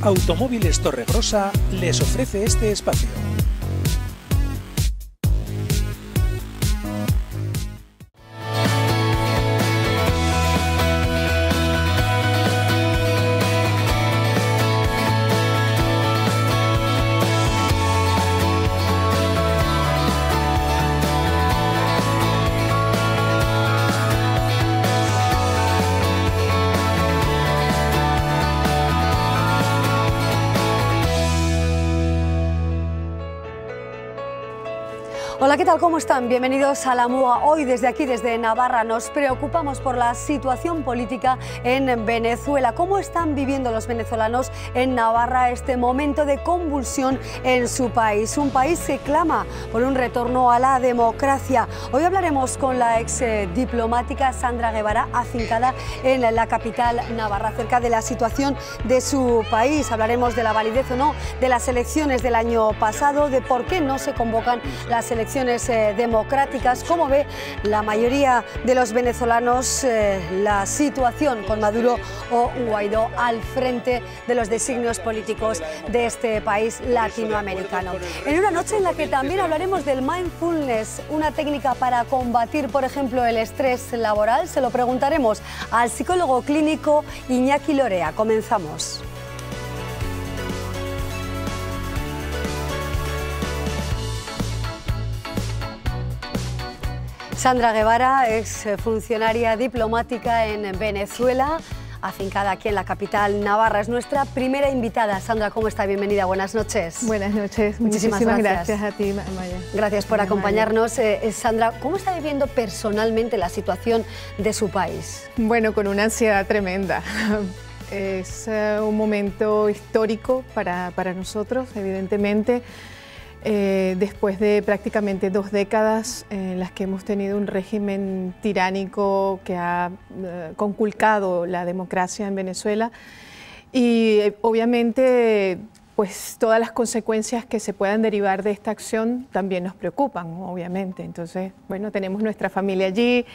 Automóviles Torregrosa les ofrece este espacio. Hola, ¿qué tal? ¿Cómo están? Bienvenidos a La Múa. Hoy desde aquí, desde Navarra, nos preocupamos por la situación política en Venezuela. ¿Cómo están viviendo los venezolanos en Navarra este momento de convulsión en su país? Un país que clama por un retorno a la democracia. Hoy hablaremos con la ex diplomática Sandra Guevara, afincada en la capital navarra, acerca de la situación de su país. Hablaremos de la validez o no de las elecciones del año pasado, de por qué no se convocan las elecciones democráticas, cómo ve la mayoría de los venezolanos la situación con Maduro o Guaidó al frente de los designios políticos de este país latinoamericano. En una noche en la que también hablaremos del mindfulness, una técnica para combatir, por ejemplo, el estrés laboral, se lo preguntaremos al psicólogo clínico Iñaki Lorea. Comenzamos. Sandra Guevara, ex funcionaria diplomática en Venezuela, afincada aquí en la capital navarra. Es nuestra primera invitada. Sandra, ¿cómo está? Bienvenida, buenas noches. Buenas noches, muchísimas gracias a ti, Maya. Gracias por acompañarnos. Sandra, ¿cómo está viviendo personalmente la situación de su país? Bueno, con una ansiedad tremenda. Es un momento histórico para nosotros, evidentemente. Después de prácticamente 2 décadas en las que hemos tenido un régimen tiránico que ha conculcado la democracia en Venezuela y obviamente pues todas las consecuencias que se puedan derivar de esta acción también nos preocupan, obviamente. Entonces, bueno, tenemos nuestra familia allí,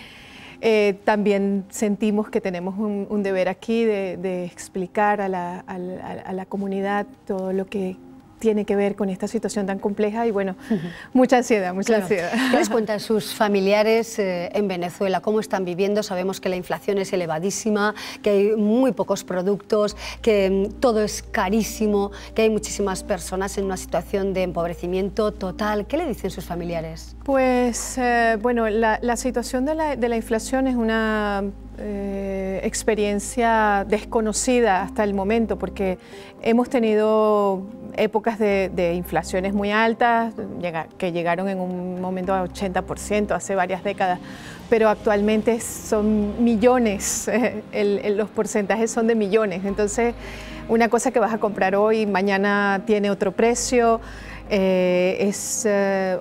también sentimos que tenemos un deber aquí de explicar a la comunidad todo lo que tiene que ver con esta situación tan compleja y bueno, mucha ansiedad, mucha ansiedad. ¿Qué les cuentan sus familiares en Venezuela? ¿Cómo están viviendo? Sabemos que la inflación es elevadísima, que hay muy pocos productos, que todo es carísimo, que hay muchísimas personas en una situación de empobrecimiento total. ¿Qué le dicen sus familiares? Pues bueno, la situación de la inflación es una experiencia desconocida hasta el momento porque hemos tenido épocas de inflaciones muy altas que llegaron en un momento a 80% hace varias décadas, pero actualmente son millones, los porcentajes son de millones, entonces una cosa que vas a comprar hoy, mañana tiene otro precio,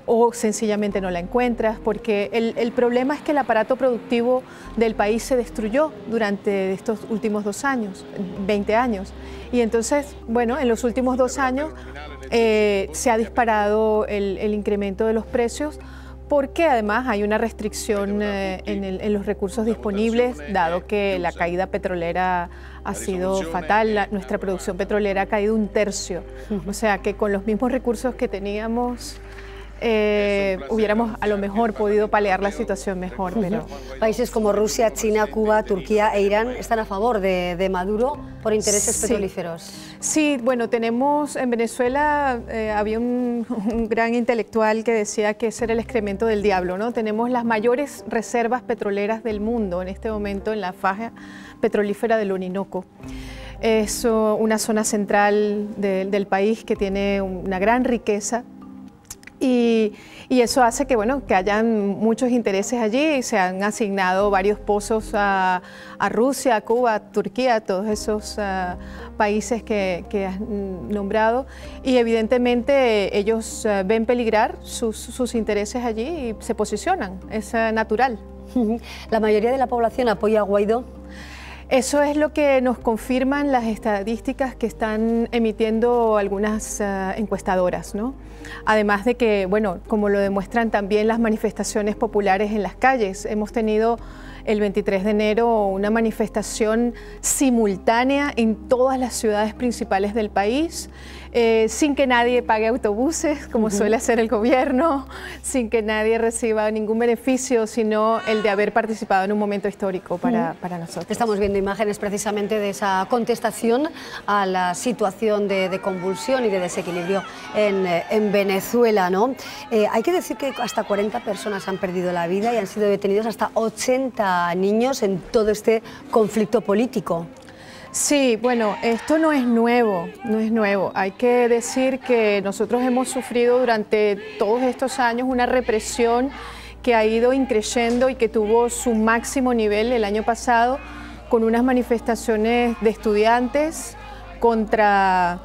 o sencillamente no la encuentras, porque el problema es que el aparato productivo del país se destruyó durante estos últimos 2 años, 20 años. Y entonces, bueno, en los últimos 2 años se ha disparado el incremento de los precios porque además hay una restricción en los recursos disponibles, dado que la caída petrolera ha sido fatal. Nuestra producción petrolera ha caído 1/3. O sea que con los mismos recursos que teníamos hubiéramos a lo mejor podido paliar la situación mejor. Pero países como Rusia, China, Cuba, Turquía e Irán están a favor de Maduro por intereses petrolíferos. Sí, bueno, tenemos en Venezuela, había un gran intelectual que decía que ese era el excremento del diablo, ¿no? Tenemos las mayores reservas petroleras del mundo en este momento en la faja petrolífera del Orinoco. Es una zona central del país que tiene una gran riqueza. Y eso hace que, bueno, que hayan muchos intereses allí y se han asignado varios pozos a Rusia, a Cuba, a Turquía, a todos esos países que has nombrado y evidentemente ellos ven peligrar sus intereses allí y se posicionan, es natural. ¿La mayoría de la población apoya a Guaidó? Eso es lo que nos confirman las estadísticas que están emitiendo algunas encuestadoras, ¿no? Además de que, bueno, como lo demuestran también las manifestaciones populares en las calles, hemos tenido el 23 de enero una manifestación simultánea en todas las ciudades principales del país, sin que nadie pague autobuses, como suele hacer el gobierno, sin que nadie reciba ningún beneficio, sino el de haber participado en un momento histórico para nosotros. Estamos viendo imágenes precisamente de esa contestación a la situación de convulsión y de desequilibrio en Venezuela, ¿no? Hay que decir que hasta 40 personas han perdido la vida y han sido detenidos hasta 80 niños en todo este conflicto político. Sí, bueno, esto no es nuevo, no es nuevo. Hay que decir que nosotros hemos sufrido durante todos estos años una represión que ha ido increciendo y que tuvo su máximo nivel el año pasado con unas manifestaciones de estudiantes contra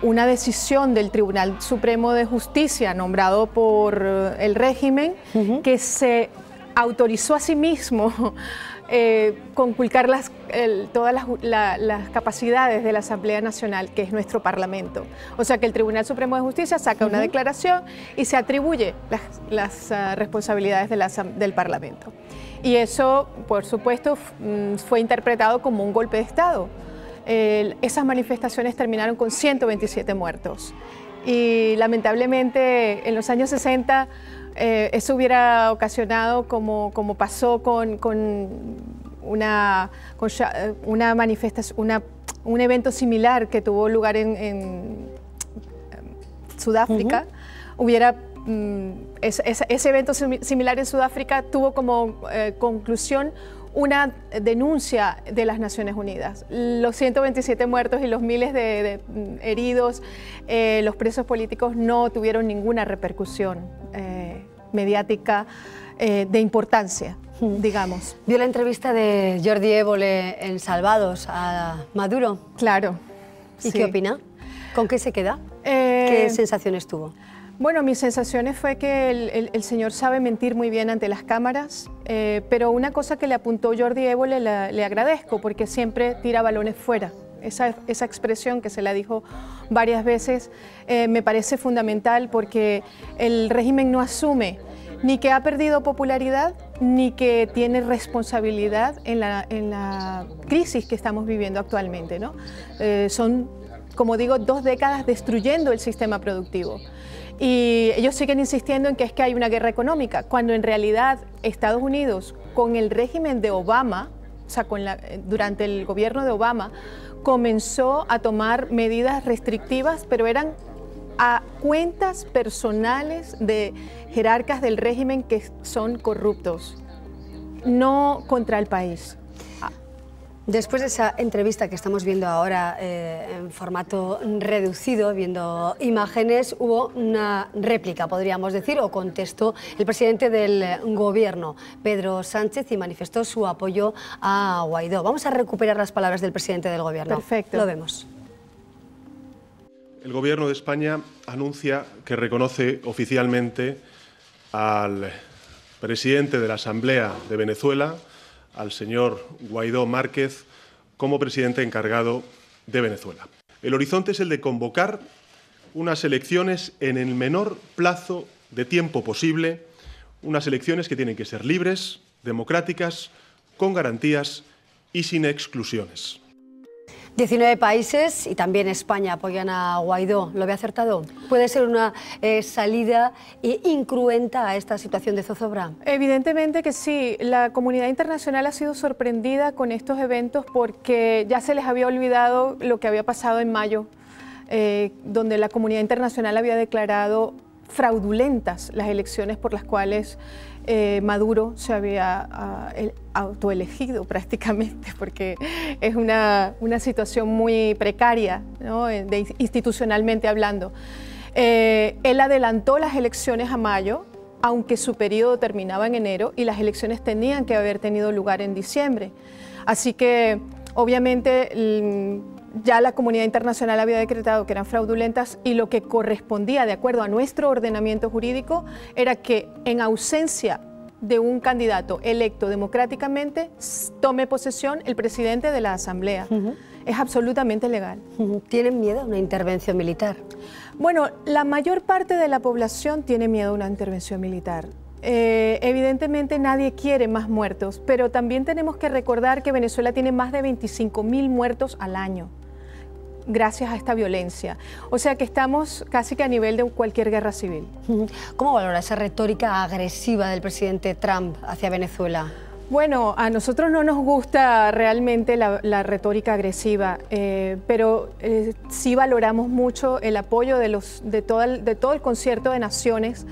una decisión del Tribunal Supremo de Justicia nombrado por el régimen que se autorizó a sí mismo conculcar todas las capacidades de la Asamblea Nacional, que es nuestro Parlamento. O sea que el Tribunal Supremo de Justicia saca una declaración y se atribuye las responsabilidades del Parlamento. Y eso, por supuesto, fue interpretado como un golpe de Estado. Esas manifestaciones terminaron con 127 muertos. Y lamentablemente en los años 60 eso hubiera ocasionado, como pasó con una manifestación, un evento similar que tuvo lugar en Sudáfrica, ese evento similar en Sudáfrica tuvo como conclusión una denuncia de las Naciones Unidas. Los 127 muertos y los miles de heridos, los presos políticos no tuvieron ninguna repercusión mediática de importancia, digamos. ¿Vio la entrevista de Jordi Évole en Salvados a Maduro? Claro. ¿Y qué opina? ¿Con qué se queda? ¿Qué sensaciones tuvo? Bueno, mis sensaciones fue que el señor sabe mentir muy bien ante las cámaras, pero una cosa que le apuntó Jordi Évole le agradezco, porque siempre tira balones fuera. Esa expresión que se la dijo varias veces me parece fundamental, porque el régimen no asume ni que ha perdido popularidad ni que tiene responsabilidad en la crisis que estamos viviendo actualmente, ¿no? Son, como digo, 2 décadas destruyendo el sistema productivo. Y ellos siguen insistiendo en que es que hay una guerra económica, cuando en realidad Estados Unidos, con el régimen de Obama, o sea, durante el gobierno de Obama, comenzó a tomar medidas restrictivas, pero eran a cuentas personales de jerarcas del régimen que son corruptos, no contra el país. Después de esa entrevista que estamos viendo ahora en formato reducido, viendo imágenes, hubo una réplica, podríamos decir, o contestó el presidente del gobierno, Pedro Sánchez, y manifestó su apoyo a Guaidó. Vamos a recuperar las palabras del presidente del gobierno. Perfecto. Lo vemos. El Gobierno de España anuncia que reconoce oficialmente al presidente de la Asamblea de Venezuela, al señor Guaidó Márquez, como presidente encargado de Venezuela. El horizonte es el de convocar unas elecciones en el menor plazo de tiempo posible, unas elecciones que tienen que ser libres, democráticas, con garantías y sin exclusiones. 19 países y también España apoyan a Guaidó. ¿Lo ve acertado? ¿Puede ser una salida incruenta a esta situación de zozobra? Evidentemente que sí. La comunidad internacional ha sido sorprendida con estos eventos porque ya se les había olvidado lo que había pasado en mayo, donde la comunidad internacional había declarado fraudulentas las elecciones por las cuales Maduro se había autoelegido prácticamente, porque es una situación muy precaria, ¿no? Institucionalmente hablando. Él adelantó las elecciones a mayo, aunque su periodo terminaba en enero y las elecciones tenían que haber tenido lugar en diciembre. Así que, obviamente, ya la comunidad internacional había decretado que eran fraudulentas y lo que correspondía, de acuerdo a nuestro ordenamiento jurídico, era que en ausencia de un candidato electo democráticamente tome posesión el presidente de la Asamblea. Es absolutamente legal. ¿Tienen miedo a una intervención militar? Bueno, la mayor parte de la población tiene miedo a una intervención militar. Evidentemente nadie quiere más muertos, pero también tenemos que recordar que Venezuela tiene más de 25.000 muertos al año gracias a esta violencia. O sea que estamos casi que a nivel de cualquier guerra civil. ¿Cómo valora esa retórica agresiva del presidente Trump hacia Venezuela? Bueno, a nosotros no nos gusta realmente la retórica agresiva, pero sí valoramos mucho el apoyo de todo el concierto de naciones,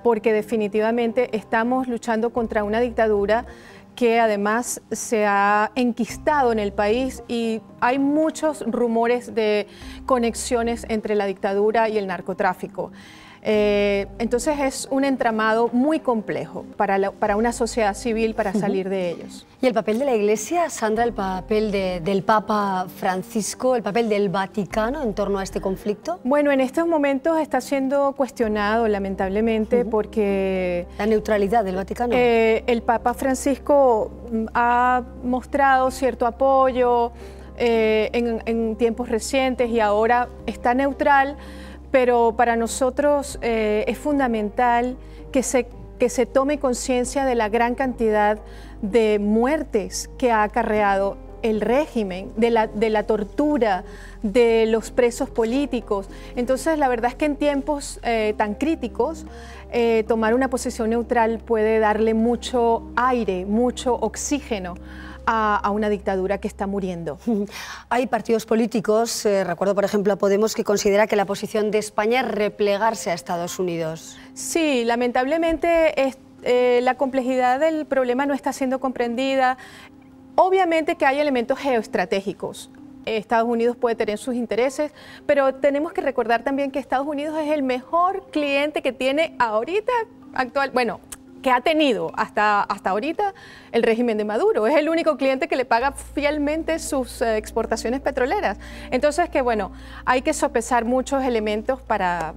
porque definitivamente estamos luchando contra una dictadura que además se ha enquistado en el país y hay muchos rumores de conexiones entre la dictadura y el narcotráfico. Entonces es un entramado muy complejo para una sociedad civil para salir de ellos. ¿Y el papel de la Iglesia, Sandra, el papel del Papa Francisco, el papel del Vaticano en torno a este conflicto? Bueno, en estos momentos está siendo cuestionado, lamentablemente, porque... ¿La neutralidad del Vaticano? El Papa Francisco ha mostrado cierto apoyo en tiempos recientes y ahora está neutral, pero para nosotros es fundamental que se tome conciencia de la gran cantidad de muertes que ha acarreado el régimen, de la tortura, de los presos políticos. Entonces, la verdad es que en tiempos tan críticos, tomar una posición neutral puede darle mucho aire, mucho oxígeno a una dictadura que está muriendo. Hay partidos políticos, recuerdo por ejemplo a Podemos, que considera que la posición de España es replegarse a Estados Unidos. Sí, lamentablemente la complejidad del problema no está siendo comprendida. Obviamente que hay elementos geoestratégicos. Estados Unidos puede tener sus intereses, pero tenemos que recordar también que Estados Unidos es el mejor cliente que tiene ahorita, que ha tenido hasta ahorita el régimen de Maduro. Es el único cliente que le paga fielmente sus exportaciones petroleras. Entonces, hay que sopesar muchos elementos para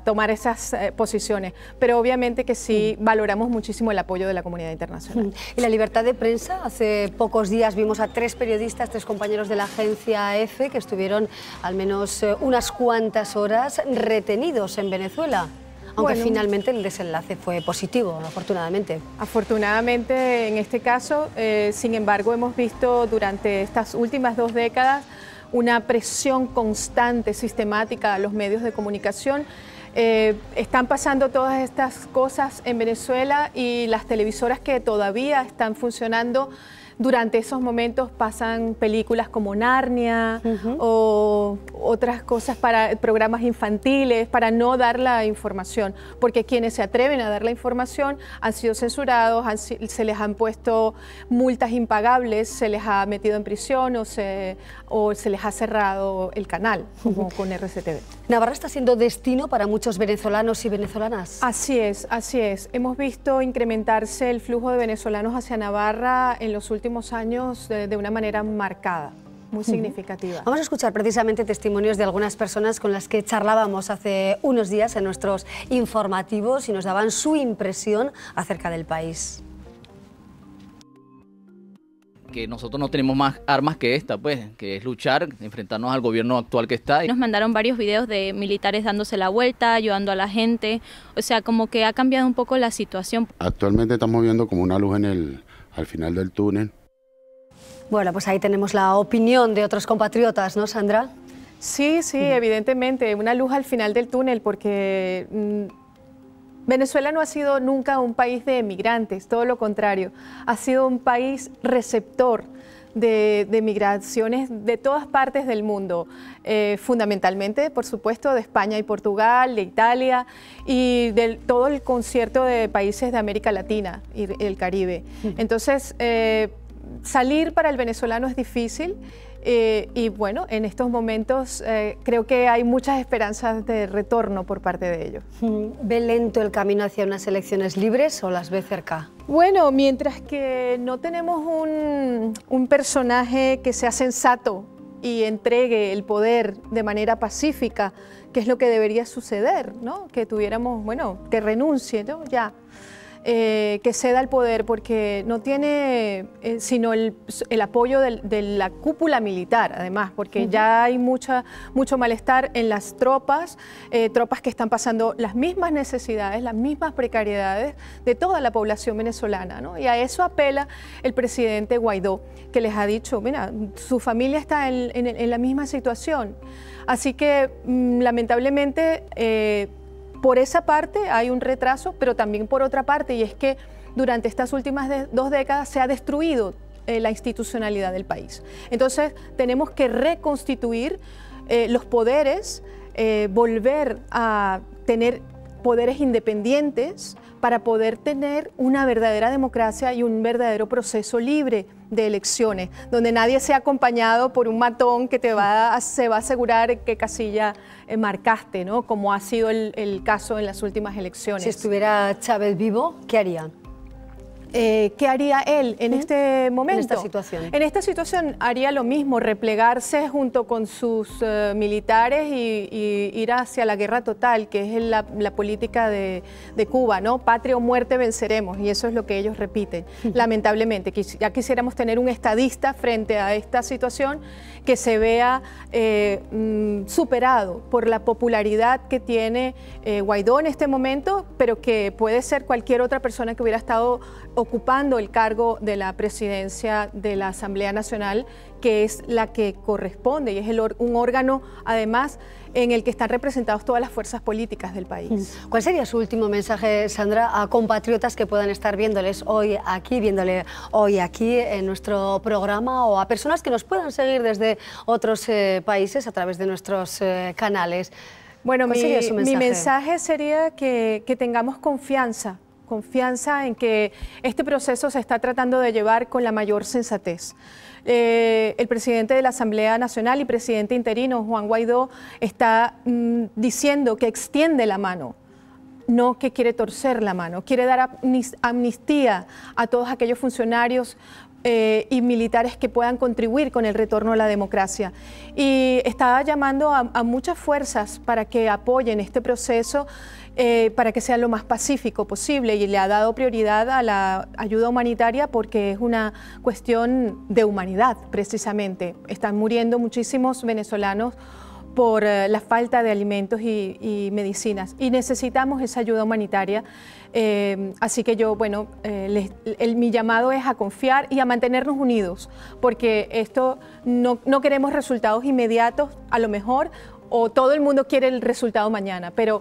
tomar esas posiciones, pero obviamente que sí valoramos muchísimo el apoyo de la comunidad internacional. ¿Y la libertad de prensa? Hace pocos días vimos a 3 periodistas, 3 compañeros de la agencia EFE, que estuvieron al menos unas cuantas horas retenidos en Venezuela. Aunque finalmente el desenlace fue positivo, afortunadamente. Afortunadamente, en este caso, sin embargo, hemos visto durante estas últimas 2 décadas una presión constante, sistemática a los medios de comunicación. Están pasando todas estas cosas en Venezuela y las televisoras que todavía están funcionando durante esos momentos pasan películas como Narnia o otras cosas para programas infantiles para no dar la información, porque quienes se atreven a dar la información han sido censurados, se les han puesto multas impagables, se les ha metido en prisión o se les ha cerrado el canal, como con RCTV. ¿Navarra está siendo destino para muchos venezolanos y venezolanas? Así es, así es. Hemos visto incrementarse el flujo de venezolanos hacia Navarra en los últimos años de una manera marcada, muy significativa. Vamos a escuchar precisamente testimonios de algunas personas con las que charlábamos hace unos días en nuestros informativos y nos daban su impresión acerca del país. Que nosotros no tenemos más armas que esta, pues, que es luchar, enfrentarnos al gobierno actual que está. Nos mandaron varios videos de militares dándose la vuelta, ayudando a la gente, o sea, como que ha cambiado un poco la situación. Actualmente estamos viendo como una luz al final del túnel. Bueno, pues ahí tenemos la opinión de otros compatriotas, ¿no, Sandra? Sí, evidentemente, una luz al final del túnel, porque Venezuela no ha sido nunca un país de emigrantes, todo lo contrario, ha sido un país receptor de migraciones de todas partes del mundo, fundamentalmente, por supuesto, de España y Portugal, de Italia y de todo el concierto de países de América Latina y el Caribe. Entonces, salir para el venezolano es difícil. Y bueno, en estos momentos creo que hay muchas esperanzas de retorno por parte de ellos. ¿Ve lento el camino hacia unas elecciones libres o las ve cerca? Bueno, mientras que no tenemos un personaje que sea sensato y entregue el poder de manera pacífica, que es lo que debería suceder, ¿no? Que tuviéramos, que renuncie, ¿no? Ya. que ceda el poder porque no tiene sino el apoyo de la cúpula militar, además, porque ya hay mucho malestar en las tropas que están pasando las mismas necesidades, las mismas precariedades de toda la población venezolana, ¿no? Y a eso apela el presidente Guaidó, que les ha dicho, mira, su familia está en la misma situación. Así que, lamentablemente, por esa parte hay un retraso, pero también por otra parte, y es que durante estas últimas 2 décadas se ha destruido la institucionalidad del país. Entonces, tenemos que reconstituir los poderes, volver a tener poderes independientes para poder tener una verdadera democracia y un verdadero proceso libre de elecciones, donde nadie sea acompañado por un matón que se va a asegurar qué casilla marcaste, ¿no? Como ha sido el caso en las últimas elecciones. Si estuviera Chávez vivo, ¿qué haría? ¿Qué haría él en este momento? En esta situación. En esta situación haría lo mismo, replegarse junto con sus militares y ir hacia la guerra total, que es la política de Cuba, ¿no? Patria o muerte venceremos, y eso es lo que ellos repiten. Lamentablemente, ya quisiéramos tener un estadista frente a esta situación que se vea superado por la popularidad que tiene Guaidó en este momento, pero que puede ser cualquier otra persona que hubiera estado ocupando el cargo de la presidencia de la Asamblea Nacional, que es la que corresponde y es un órgano, además, en el que están representadas todas las fuerzas políticas del país. ¿Cuál sería su último mensaje, Sandra, a compatriotas que puedan estar viéndole hoy aquí en nuestro programa, o a personas que nos puedan seguir desde otros países a través de nuestros canales? Bueno, mi mensaje sería que tengamos confianza en que este proceso se está tratando de llevar con la mayor sensatez. El presidente de la Asamblea Nacional y presidente interino, Juan Guaidó, está diciendo que extiende la mano, no que quiere torcer la mano, quiere dar amnistía a todos aquellos funcionarios y militares que puedan contribuir con el retorno a la democracia. Y está llamando a muchas fuerzas para que apoyen este proceso, para que sea lo más pacífico posible, y le ha dado prioridad a la ayuda humanitaria porque es una cuestión de humanidad, precisamente. Están muriendo muchísimos venezolanos por la falta de alimentos y medicinas, y necesitamos esa ayuda humanitaria. Así que yo, bueno, mi llamado es a confiar y a mantenernos unidos, porque esto no queremos resultados inmediatos, a lo mejor, o todo el mundo quiere el resultado mañana, pero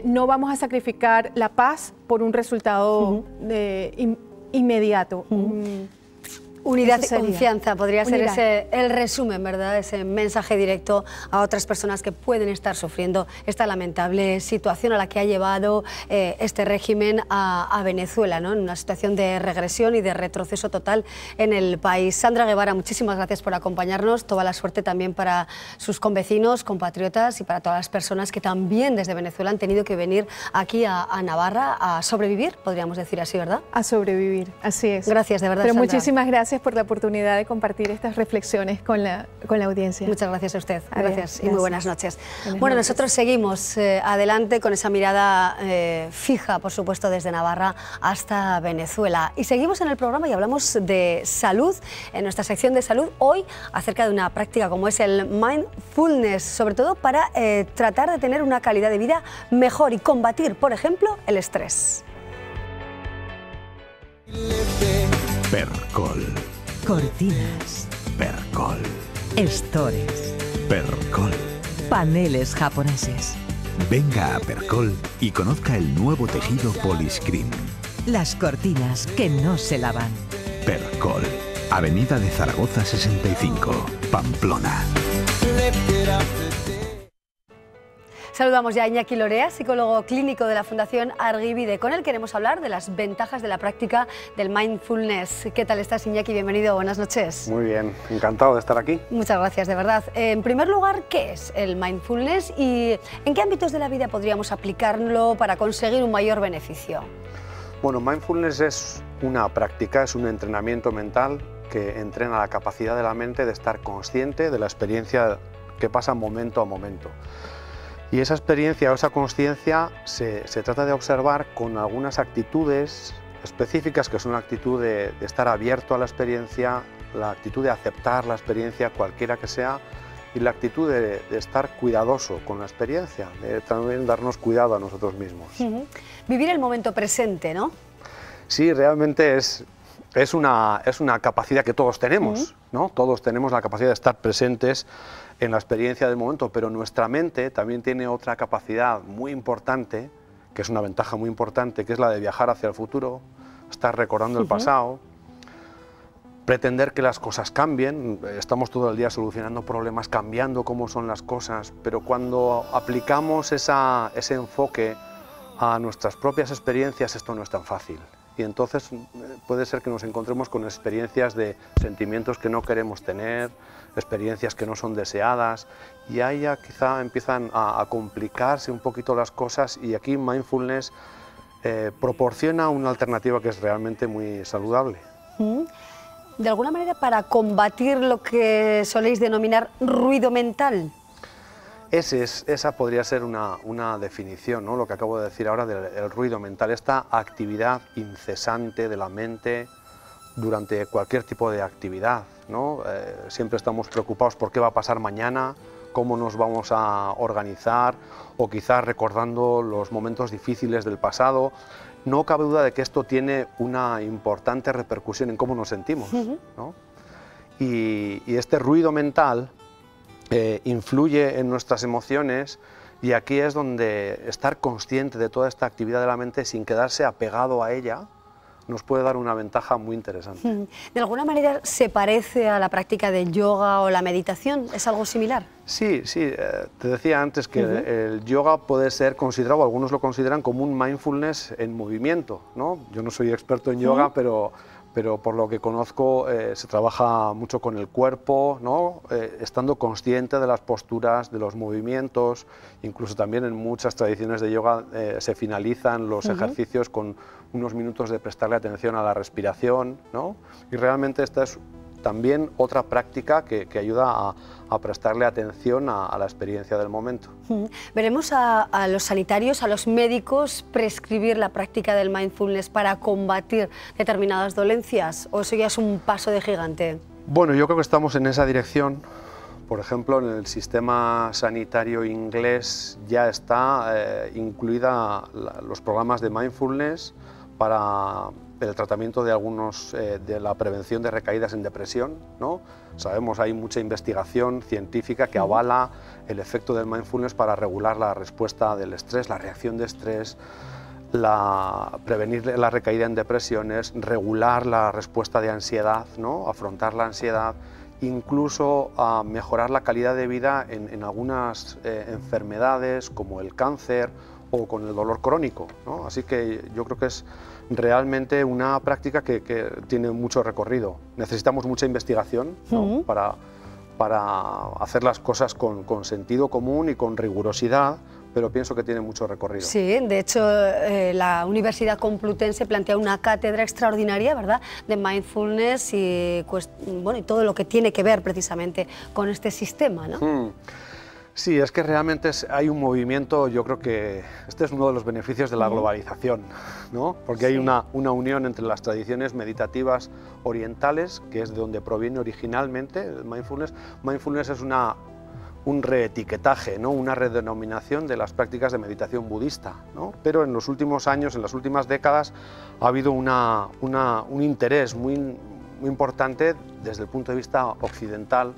no vamos a sacrificar la paz por un resultado inmediato. Unidad y confianza podría ser el resumen, ¿verdad? Ese mensaje directo a otras personas que pueden estar sufriendo esta lamentable situación a la que ha llevado este régimen a Venezuela, ¿no? En una situación de regresión y de retroceso total en el país. Sandra Guevara, muchísimas gracias por acompañarnos. Toda la suerte también para sus convecinos, compatriotas, y para todas las personas que también desde Venezuela han tenido que venir aquí a Navarra a sobrevivir, podríamos decir así, ¿verdad? A sobrevivir, así es. Gracias, de verdad, Pero Sandra. Muchísimas gracias por la oportunidad de compartir estas reflexiones con la audiencia. Muchas gracias a usted. Gracias y muy buenas noches. Buenas noches. Nosotros seguimos adelante con esa mirada fija, por supuesto, desde Navarra hasta Venezuela. Y seguimos en el programa y hablamos de salud, en nuestra sección de salud, hoy acerca de una práctica como es el mindfulness, sobre todo para tratar de tener una calidad de vida mejor y combatir, por ejemplo, el estrés. Percol. Cortinas. Percol. Estores. Percol. Paneles japoneses. Venga a Percol y conozca el nuevo tejido Poliscreen. Las cortinas que no se lavan. Percol. Avenida de Zaragoza 65, Pamplona. Saludamos ya a Iñaki Lorea, psicólogo clínico de la Fundación Argivide. Con él queremos hablar de las ventajas de la práctica del mindfulness. ¿Qué tal estás, Iñaki? Bienvenido, buenas noches. Muy bien, encantado de estar aquí. Muchas gracias, de verdad. En primer lugar, ¿qué es el mindfulness y en qué ámbitos de la vida podríamos aplicarlo para conseguir un mayor beneficio? Bueno, mindfulness es una práctica, es un entrenamiento mental que entrena la capacidad de la mente de estar consciente de la experiencia que pasa momento a momento. Y esa experiencia o esa consciencia se trata de observar con algunas actitudes específicas, que son la actitud de estar abierto a la experiencia, la actitud de aceptar la experiencia cualquiera que sea, y la actitud de estar cuidadoso con la experiencia, de también darnos cuidado a nosotros mismos. Vivir el momento presente, ¿no? Sí, realmente es una capacidad que todos tenemos, ¿no? Todos tenemos la capacidad de estar presentes en la experiencia del momento, pero nuestra mente también tiene otra capacidad muy importante, que es una ventaja muy importante, que es la de viajar hacia el futuro, estar recordando el pasado, pretender que las cosas cambien. Estamos todo el día solucionando problemas, cambiando cómo son las cosas, pero cuando aplicamos ese enfoque a nuestras propias experiencias, esto no es tan fácil. Y entonces puede ser que nos encontremos con experiencias de sentimientos que no queremos tener, experiencias que no son deseadas, y ahí ya quizá empiezan a complicarse un poquito las cosas, y aquí mindfulness proporciona una alternativa que es realmente muy saludable. De alguna manera, para combatir lo que soléis denominar ruido mental. Esa podría ser una definición, ¿no? Lo que acabo de decir ahora del ruido mental, esta actividad incesante de la mente durante cualquier tipo de actividad, ¿no? Siempre estamos preocupados por qué va a pasar mañana, cómo nos vamos a organizar, o quizás recordando los momentos difíciles del pasado. No cabe duda de que esto tiene una importante repercusión en cómo nos sentimos, ¿no? Y este ruido mental influye en nuestras emociones, y aquí es donde estar consciente de toda esta actividad de la mente sin quedarse apegado a ella nos puede dar una ventaja muy interesante. ¿De alguna manera se parece a la práctica del yoga o la meditación? ¿Es algo similar? Sí, te decía antes que el yoga puede ser considerado, algunos lo consideran como un mindfulness en movimiento, ¿no? Yo no soy experto en yoga, pero por lo que conozco se trabaja mucho con el cuerpo, ¿no? Estando consciente de las posturas, de los movimientos. Incluso también en muchas tradiciones de yoga se finalizan los ejercicios con unos minutos de prestarle atención a la respiración, ¿no? Y realmente esta es también otra práctica que ayuda a prestarle atención a la experiencia del momento. ¿Veremos a los sanitarios, a los médicos prescribir la práctica del mindfulness para combatir determinadas dolencias, o eso ya es un paso de gigante? Bueno, yo creo que estamos en esa dirección. Por ejemplo, en el sistema sanitario inglés ya está incluida los programas de mindfulness para el tratamiento de algunos, de la prevención de recaídas en depresión, ¿no? Sabemos, hay mucha investigación científica que avala el efecto del mindfulness para regular la respuesta del estrés, la reacción de estrés, prevenir la recaída en depresiones, regular la respuesta de ansiedad, ¿no? Afrontar la ansiedad, incluso a mejorar la calidad de vida en algunas enfermedades como el cáncer o con el dolor crónico, ¿no? Así que yo creo que es realmente una práctica que tiene mucho recorrido. Necesitamos mucha investigación, ¿no? para hacer las cosas con sentido común y con rigurosidad, pero pienso que tiene mucho recorrido. Sí, de hecho la Universidad Complutense plantea una cátedra extraordinaria, ¿verdad?, de mindfulness y, bueno, y todo lo que tiene que ver precisamente con este sistema, ¿no? Sí, es que realmente hay un movimiento, yo creo que este es uno de los beneficios de la globalización, ¿no? Porque hay una unión entre las tradiciones meditativas orientales, que es de donde proviene originalmente el mindfulness. Mindfulness es un reetiquetaje, ¿no? Una redenominación de las prácticas de meditación budista, ¿no? Pero en los últimos años, en las últimas décadas, ha habido un interés muy importante desde el punto de vista occidental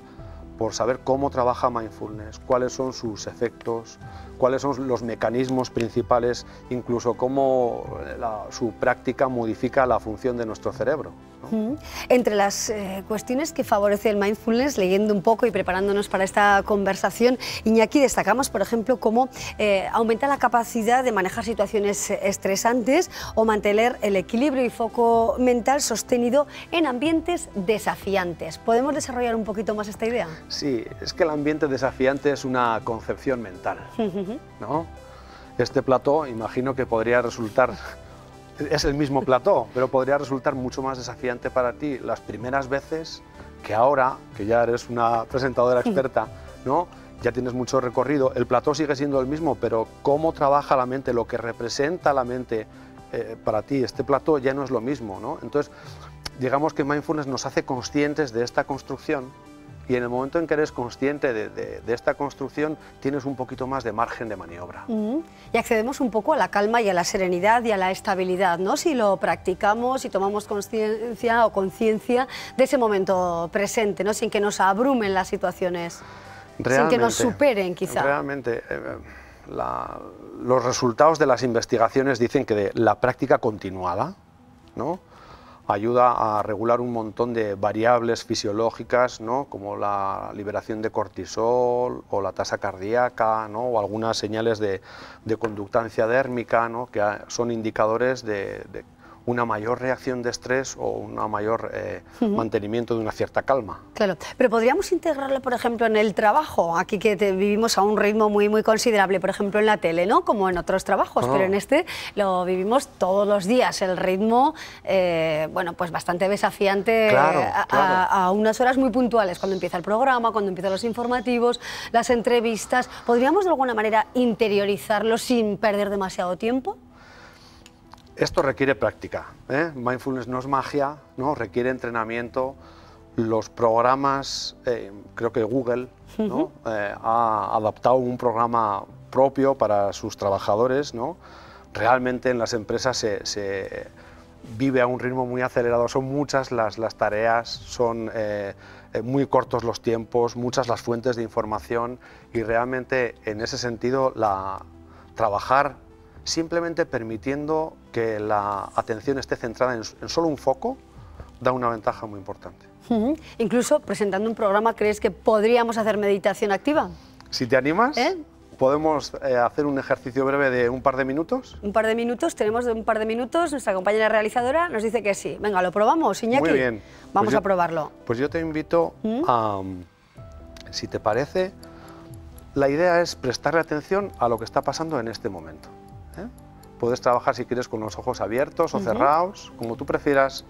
por saber cómo trabaja mindfulness, cuáles son sus efectos, cuáles son los mecanismos principales, incluso cómo su práctica modifica la función de nuestro cerebro, ¿no? Entre las cuestiones que favorece el mindfulness, leyendo un poco y preparándonos para esta conversación, Iñaki, destacamos, por ejemplo, cómo aumenta la capacidad de manejar situaciones estresantes o mantener el equilibrio y foco mental sostenido en ambientes desafiantes. ¿Podemos desarrollar un poquito más esta idea? Sí, es que el ambiente desafiante es una concepción mental, ¿no? Este plató, imagino que podría resultar, es el mismo plató, pero podría resultar mucho más desafiante para ti las primeras veces que ahora, que ya eres una presentadora experta, ¿no? ya tienes mucho recorrido, el plató sigue siendo el mismo, pero cómo trabaja la mente, lo que representa la mente para ti, este plató ya no es lo mismo, ¿no? Entonces, digamos que mindfulness nos hace conscientes de esta construcción, y en el momento en que eres consciente de esta construcción, tienes un poquito más de margen de maniobra. Y accedemos un poco a la calma y a la serenidad y a la estabilidad, ¿no? Si lo practicamos y tomamos conciencia o conciencia de ese momento presente, ¿no? Sin que nos abrumen las situaciones, sin que nos superen, quizá. Realmente, los resultados de las investigaciones dicen que la práctica continuada, ¿no?, ayuda a regular un montón de variables fisiológicas, ¿no?, como la liberación de cortisol o la tasa cardíaca, ¿no?, o algunas señales de conductancia dérmica, ¿no?, que son indicadores de una mayor reacción de estrés o un mayor mantenimiento de una cierta calma. Claro, pero podríamos integrarlo, por ejemplo, en el trabajo, aquí que vivimos a un ritmo muy considerable, por ejemplo, en la tele, ¿no?, como en otros trabajos, pero en este lo vivimos todos los días, el ritmo, bueno, pues bastante desafiante, a unas horas muy puntuales, cuando empieza el programa, cuando empiezan los informativos, las entrevistas. ¿Podríamos de alguna manera interiorizarlo sin perder demasiado tiempo? Esto requiere práctica, ¿eh? Mindfulness no es magia, ¿no?, requiere entrenamiento. Los programas, creo que Google, ¿no?, ha adaptado un programa propio para sus trabajadores, ¿no? Realmente en las empresas se vive a un ritmo muy acelerado, son muchas las tareas, son muy cortos los tiempos, muchas las fuentes de información, y realmente en ese sentido trabajar simplemente permitiendo que la atención esté centrada en solo un foco da una ventaja muy importante. Incluso presentando un programa, ¿crees que podríamos hacer meditación activa? Si te animas, podemos hacer un ejercicio breve de un par de minutos. Un par de minutos, tenemos un par de minutos, nuestra compañera realizadora nos dice que sí. Venga, ¿lo probamos, Iñaki? Muy bien. Vamos a probarlo. Pues yo te invito a, si te parece, la idea es prestarle atención a lo que está pasando en este momento. Puedes trabajar, si quieres, con los ojos abiertos o cerrados, como tú prefieras.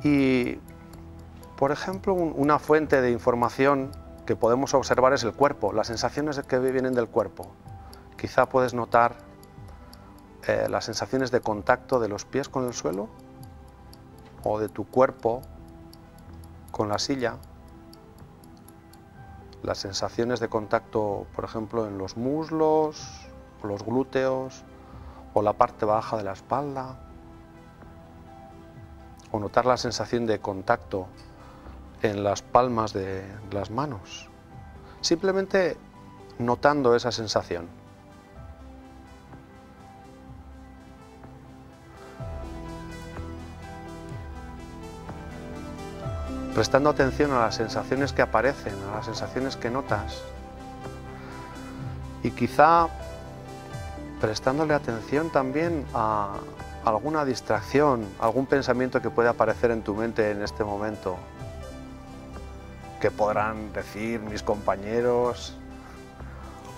Y, por ejemplo, una fuente de información que podemos observar es el cuerpo, las sensaciones que vienen del cuerpo. Quizá puedes notar las sensaciones de contacto de los pies con el suelo o de tu cuerpo con la silla. Las sensaciones de contacto, por ejemplo, en los muslos, o los glúteos, o la parte baja de la espalda, o notar la sensación de contacto en las palmas de las manos. Simplemente notando esa sensación. Prestando atención a las sensaciones que aparecen, a las sensaciones que notas. Y quizá prestándole atención también a alguna distracción, algún pensamiento que puede aparecer en tu mente en este momento, que podrán decir mis compañeros,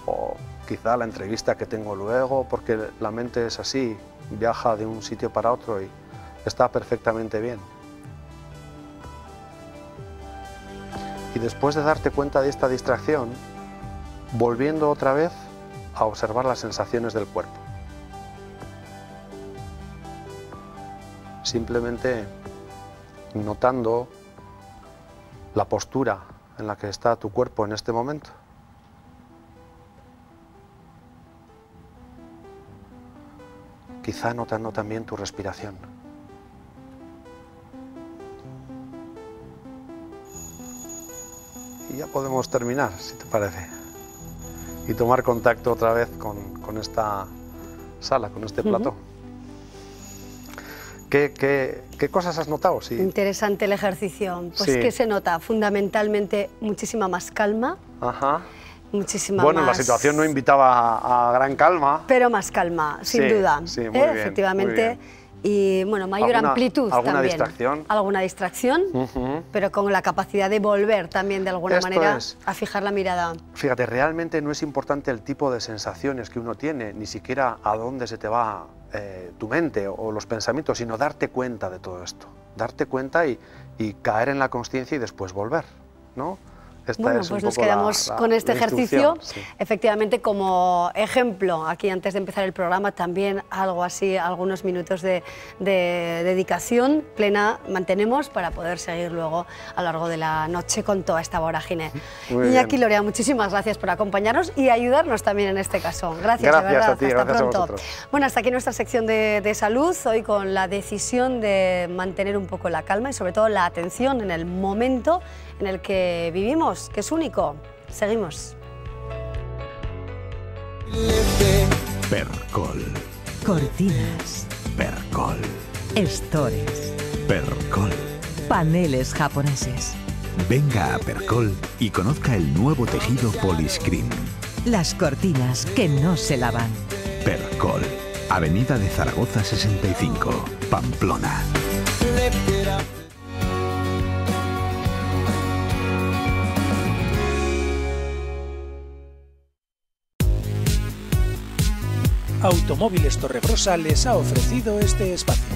o quizá la entrevista que tengo luego, porque la mente es así, viaja de un sitio para otro y está perfectamente bien. Y después de darte cuenta de esta distracción, volviendo otra vez a observar las sensaciones del cuerpo. Simplemente notando la postura en la que está tu cuerpo en este momento. Quizá notando también tu respiración. Y ya podemos terminar, si te parece. Y tomar contacto otra vez con esta sala, con este plató. ¿Qué cosas has notado? Sí. Interesante el ejercicio. Pues que se nota fundamentalmente muchísima más calma. Muchísima bueno, más... la situación no invitaba a gran calma. Pero más calma, sin duda. Sí, muy bien, efectivamente. Muy bien. Y bueno, mayor amplitud ¿alguna también. Distracción? Alguna distracción, pero con la capacidad de volver también de alguna manera a fijar la mirada. Fíjate, realmente no es importante el tipo de sensaciones que uno tiene, ni siquiera a dónde se te va tu mente o los pensamientos, sino darte cuenta de todo esto. Darte cuenta y caer en la consciencia y después volver, ¿no? Bueno, pues nos quedamos con este ejercicio, sí. Efectivamente como ejemplo, aquí antes de empezar el programa, también algo así, algunos minutos de dedicación plena mantenemos para poder seguir luego a lo largo de la noche con toda esta vorágine. Iñaki Lorea, muchísimas gracias por acompañarnos y ayudarnos también en este caso. Gracias, de verdad, a ti, hasta gracias pronto. Bueno, hasta aquí nuestra sección de salud, hoy con la decisión de mantener un poco la calma y sobre todo la atención en el momento en el que vivimos, que es único. Seguimos. Percol. Cortinas. Percol. Estores. Percol. Paneles japoneses. Venga a Percol y conozca el nuevo tejido Poliscreen. Las cortinas que no se lavan. Percol. Avenida de Zaragoza 65, Pamplona. Automóviles Torrebrosa les ha ofrecido este espacio.